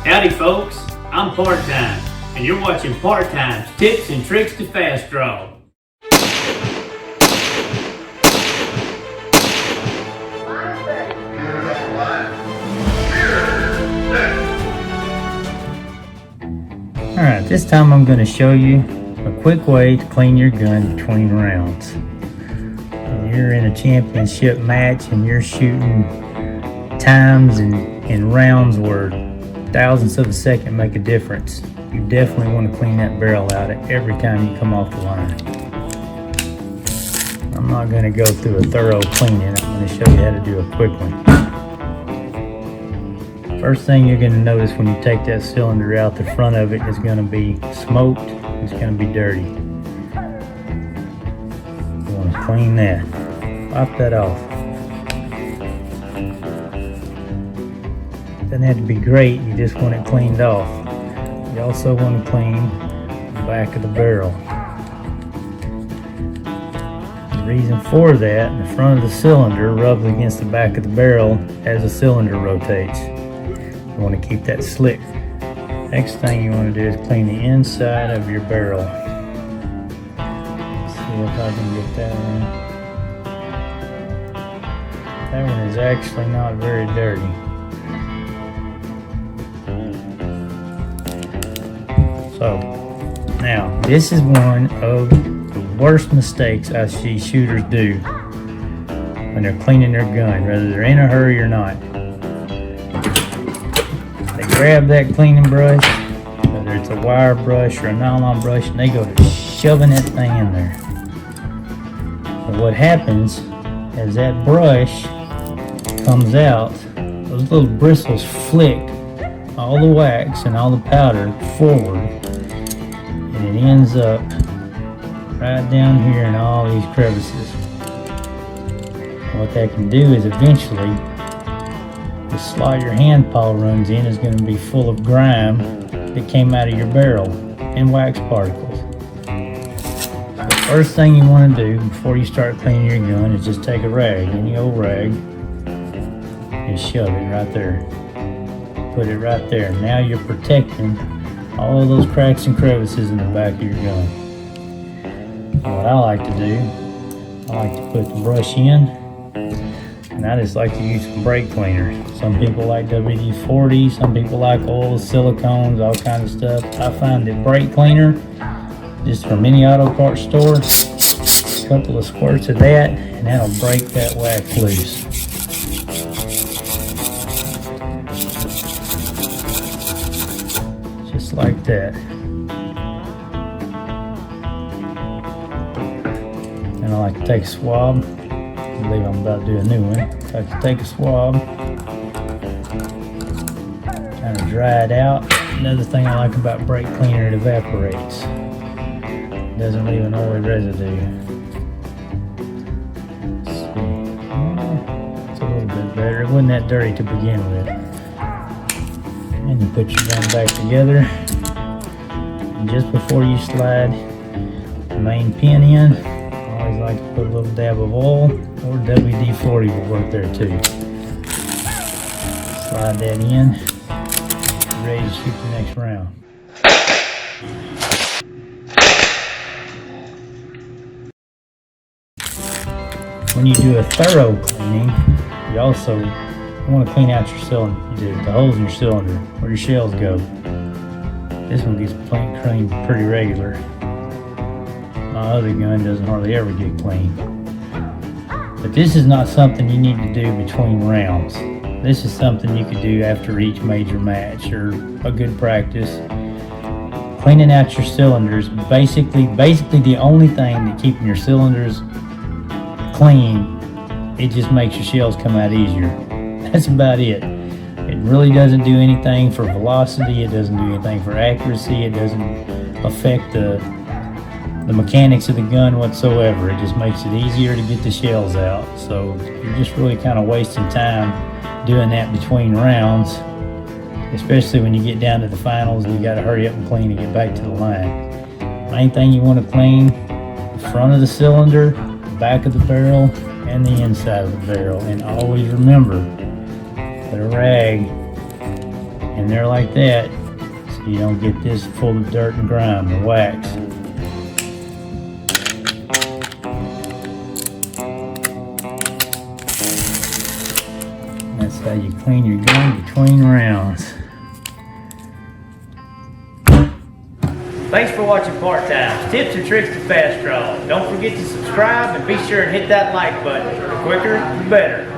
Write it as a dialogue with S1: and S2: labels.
S1: Howdy folks, I'm Part-Time, and you're watching Part-Time's Tips and Tricks to Fast Draw.
S2: Alright, this time I'm going to show you a quick way to clean your gun between rounds. When you're in a championship match and you're shooting times and rounds where thousandths of a second make a difference, you definitely want to clean that barrel out every time you come off the line. I'm not going to go through a thorough cleaning, I'm going to show you how to do a quick one. First thing you're going to notice when you take that cylinder out, the front of it is going to be smoked, it's going to be dirty. You want to clean that, pop that off. Doesn't have to be great, you just want it cleaned off. You also want to clean the back of the barrel. The reason for that, the front of the cylinder rubs against the back of the barrel as the cylinder rotates. You want to keep that slick. Next thing you want to do is clean the inside of your barrel. Let's see if I can get that one. That one is actually not very dirty. So, now this is one of the worst mistakes I see shooters do when they're cleaning their gun, whether they're in a hurry or not. Grab that cleaning brush, whether it's a wire brush or a nylon brush, and they go to shoving that thing in there. But what happens as that brush comes out, those little bristles flick all the wax and all the powder forward, and it ends up right down here in all these crevices. What that can do is eventually the slot your hand paw runs in is going to be full of grime that came out of your barrel and wax particles. So the first thing you want to do before you start cleaning your gun is just take a rag, any old rag, and shove it right there. Put it right there. Now you're protecting all of those cracks and crevices in the back of your gun. And what I like to do, I like to put the brush in, and I just like to use some brake cleaner. Some people like WD-40, some people like oil, silicones, all kinds of stuff. I find that brake cleaner, just from any auto parts store, a couple of squirts of that, and that'll break that wax loose. Just like that. And I like to take a swab. I believe I'm about to do a new one. I like to take a swab, kind of dry it out. Another thing I like about brake cleaner, it evaporates. It doesn't leave an oily residue. Let's see. It's a little bit better. It wasn't that dirty to begin with. And you put your gun back together. And just before you slide the main pin in, I always like to put a little dab of oil, or WD-40 will work there too. Slide that in, ready to shoot the next round. When you do a thorough cleaning, you also want to clean out your cylinder, the holes in your cylinder, where your shells go. This one gets cleaned pretty regular. My other gun doesn't hardly ever get clean. But this is not something you need to do between rounds. This is something you could do after each major match, or a good practice. Cleaning out your cylinders, basically the only thing that keeping your cylinders clean, it just makes your shells come out easier. That's about it. It really doesn't do anything for velocity, it doesn't do anything for accuracy, it doesn't affect the mechanics of the gun whatsoever. It just makes it easier to get the shells out. So you're just really kind of wasting time doing that between rounds, especially when you get down to the finals and you got to hurry up and clean and get back to the line. Main thing you want to clean, the front of the cylinder, the back of the barrel, and the inside of the barrel. And always remember that a rag And they're like that, so you don't get this full of dirt and grime and wax. That's how you clean your gun between rounds.
S1: Thanks for watching Part-Time, tips and tricks to fast draw. Don't forget to subscribe and be sure and hit that like button. The quicker, the better.